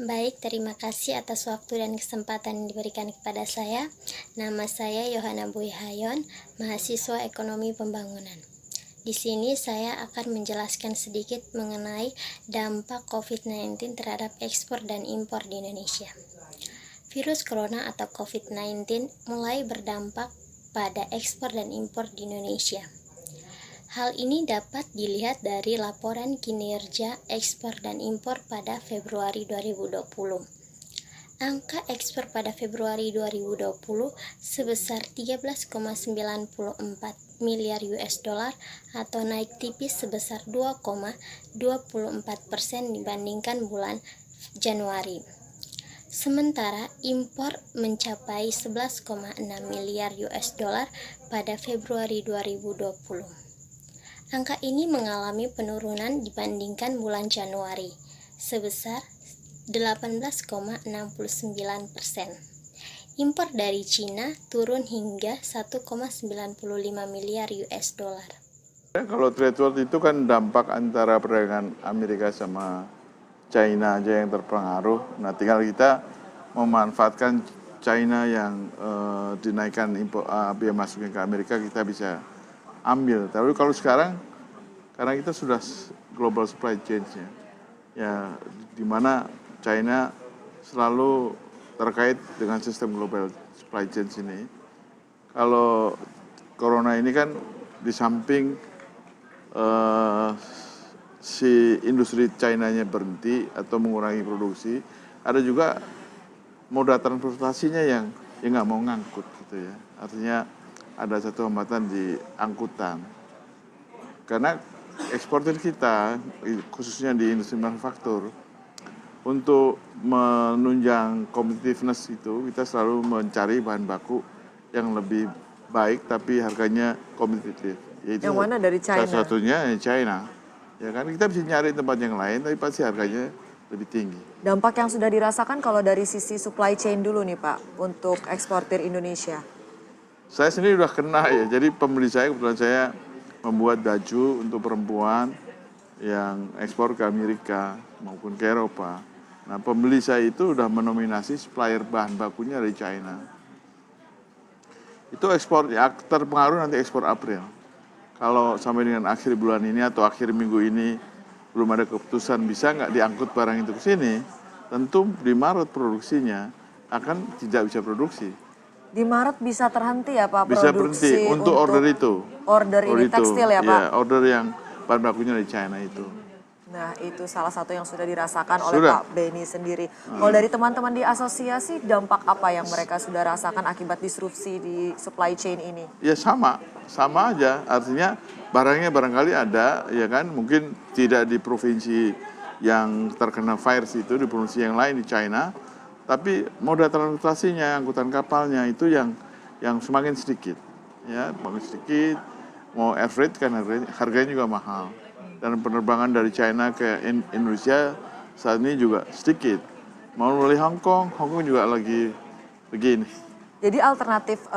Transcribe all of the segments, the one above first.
Baik, terima kasih atas waktu dan kesempatan yang diberikan kepada saya. Nama saya Yohana Bui Hayon, mahasiswa Ekonomi Pembangunan. Di sini saya akan menjelaskan sedikit mengenai dampak COVID-19 terhadap ekspor dan impor di Indonesia. Virus corona atau COVID-19 mulai berdampak pada ekspor dan impor di Indonesia. Hal ini dapat dilihat dari laporan kinerja ekspor dan impor pada Februari 2020. Angka ekspor pada Februari 2020 sebesar 13,94 miliar US dollar atau naik tipis sebesar 2,24% dibandingkan bulan Januari. Sementara impor mencapai 11,6 miliar US dollar pada Februari 2020. Angka ini mengalami penurunan dibandingkan bulan Januari sebesar 18,69%. Impor dari Cina turun hingga 1,95 miliar US dollar. Kalau trade war itu kan dampak antara perdagangan Amerika sama China aja yang terpengaruh. Nah, tinggal kita memanfaatkan China yang dinaikkan impor biaya masuknya ke Amerika, kita bisa ambil. Tapi kalau sekarang, karena kita sudah global supply chain-nya, ya di mana China selalu terkait dengan sistem global supply chain ini. Kalau corona ini kan di samping si industri China-nya berhenti atau mengurangi produksi, ada juga moda transportasinya yang nggak mau ngangkut gitu ya. Artinya ada satu hambatan di angkutan. Karena eksportir kita, khususnya di industri manufaktur, untuk menunjang competitiveness itu, kita selalu mencari bahan baku yang lebih baik tapi harganya kompetitif. Yaitu yang mana dari China? Salah satunya China. Ya kan, kita bisa nyari tempat yang lain tapi pasti harganya lebih tinggi. Dampak yang sudah dirasakan kalau dari sisi supply chain dulu nih Pak, untuk eksportir Indonesia. Saya sendiri udah kena ya, jadi pembeli saya kebetulan saya membuat baju untuk perempuan yang ekspor ke Amerika maupun ke Eropa. Nah, pembeli saya itu udah menominasi supplier bahan bakunya dari China. Itu ekspor ya, terpengaruh nanti ekspor April. Kalau sampai dengan akhir bulan ini atau akhir minggu ini belum ada keputusan bisa nggak diangkut barang itu ke sini, tentu di Maret produksinya akan tidak bisa produksi. Di Maret bisa terhenti ya Pak Bisa produksi berhenti untuk order itu. Order ini tekstil ya Pak? Ya, order yang bahan bakunya dari China itu. Nah, itu salah satu yang sudah dirasakan oleh Pak Beni sendiri. Kalau dari teman-teman di asosiasi, dampak apa yang mereka sudah rasakan akibat disrupsi di supply chain ini? Ya sama aja. Artinya barangnya barangkali ada, ya kan? Mungkin tidak di provinsi yang terkena virus itu, di provinsi yang lain di China. Tapi moda transportasinya, angkutan kapalnya itu yang semakin sedikit, ya, semakin sedikit. Mau air freight kan harganya juga mahal. Dan penerbangan dari China ke Indonesia saat ini juga sedikit. Mau melalui Hong Kong juga lagi begini. Jadi alternatif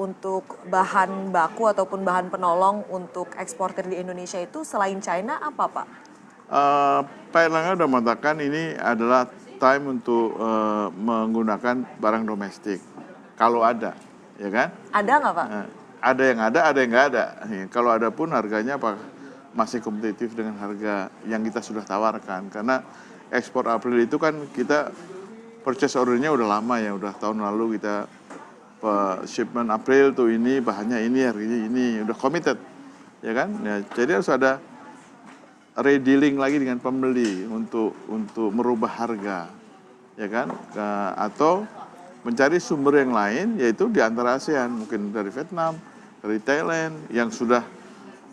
untuk bahan baku ataupun bahan penolong untuk eksportir di Indonesia itu selain China apa Pak? Pak Erlangga sudah mengatakan ini adalah time untuk menggunakan barang domestik. Kalau ada, ya kan? Ada nggak Pak? Ada yang nggak ada. Kalau ada pun harganya apa masih kompetitif dengan harga yang kita sudah tawarkan. Karena ekspor April itu kan kita purchase ordernya udah lama ya, udah tahun lalu kita shipment April tuh ini bahannya ini, harganya ini, udah committed, ya kan? Ya, jadi harus ada redealing lagi dengan pembeli untuk merubah harga, ya kan? Atau mencari sumber yang lain, yaitu di antara ASEAN, mungkin dari Vietnam, dari Thailand, yang sudah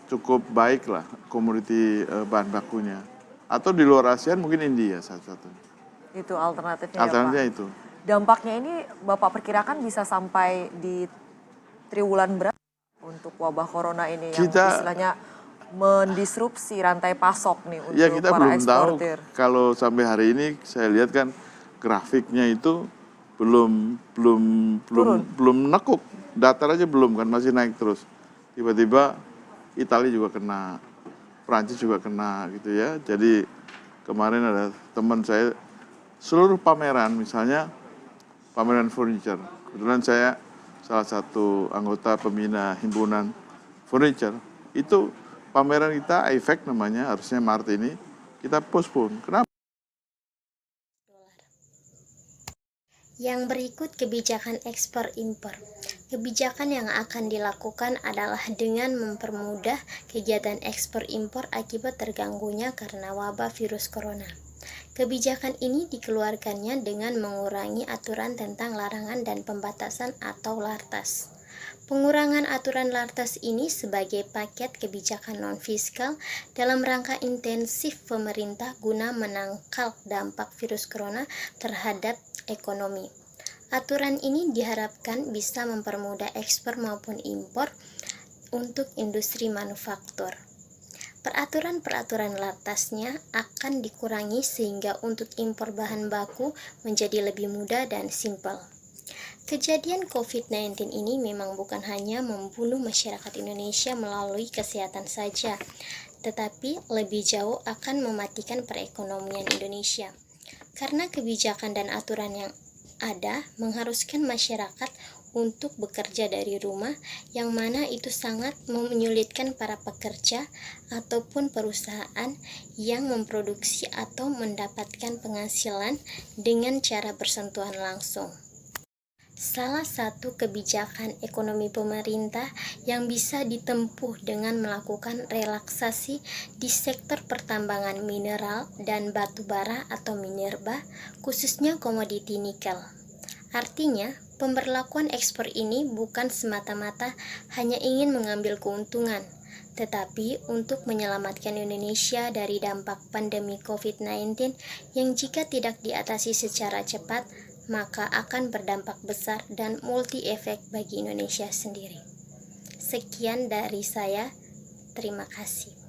cukup baik lah komoditi bahan bakunya. Atau di luar ASEAN mungkin India satu-satunya. Itu alternatifnya Alternatifnya ya Pak? itu. Dampaknya ini Bapak perkirakan bisa sampai di triwulan berapa untuk wabah corona ini yang istilahnya mendisrupsi rantai pasok nih untuk ya, kita para belum eksportir. Tahu. Kalau sampai hari ini saya lihat kan grafiknya itu belum nekuk. Datar aja belum kan, masih naik terus. Tiba-tiba Italia juga kena, Prancis juga kena gitu ya. Jadi kemarin ada teman saya seluruh pameran, misalnya pameran furniture. Kebetulan saya salah satu anggota pembina himpunan furniture. Itu pameran kita, IFEC namanya, harusnya Maret ini, kita postpone. Kenapa? Yang berikut kebijakan ekspor impor. Kebijakan yang akan dilakukan adalah dengan mempermudah kegiatan ekspor impor akibat terganggunya karena wabah virus corona. Kebijakan ini dikeluarkannya dengan mengurangi aturan tentang larangan dan pembatasan atau LARTAS. Pengurangan aturan LARTAS ini sebagai paket kebijakan non-fiskal dalam rangka intensif pemerintah guna menangkal dampak virus corona terhadap ekonomi. Aturan ini diharapkan bisa mempermudah ekspor maupun impor untuk industri manufaktur. Peraturan-peraturan LARTAS-nya akan dikurangi sehingga untuk impor bahan baku menjadi lebih mudah dan simpel. Kejadian COVID-19 ini memang bukan hanya membunuh masyarakat Indonesia melalui kesehatan saja, tetapi lebih jauh akan mematikan perekonomian Indonesia. Karena kebijakan dan aturan yang ada mengharuskan masyarakat untuk bekerja dari rumah, yang mana itu sangat menyulitkan para pekerja ataupun perusahaan yang memproduksi atau mendapatkan penghasilan dengan cara bersentuhan langsung. Salah satu kebijakan ekonomi pemerintah yang bisa ditempuh dengan melakukan relaksasi di sektor pertambangan mineral dan batu bara atau minerba, khususnya komoditi nikel. Artinya, pemberlakuan ekspor ini bukan semata-mata hanya ingin mengambil keuntungan, tetapi untuk menyelamatkan Indonesia dari dampak pandemi COVID-19 yang jika tidak diatasi secara cepat, maka akan berdampak besar dan multi-efek bagi Indonesia sendiri. Sekian dari saya, terima kasih.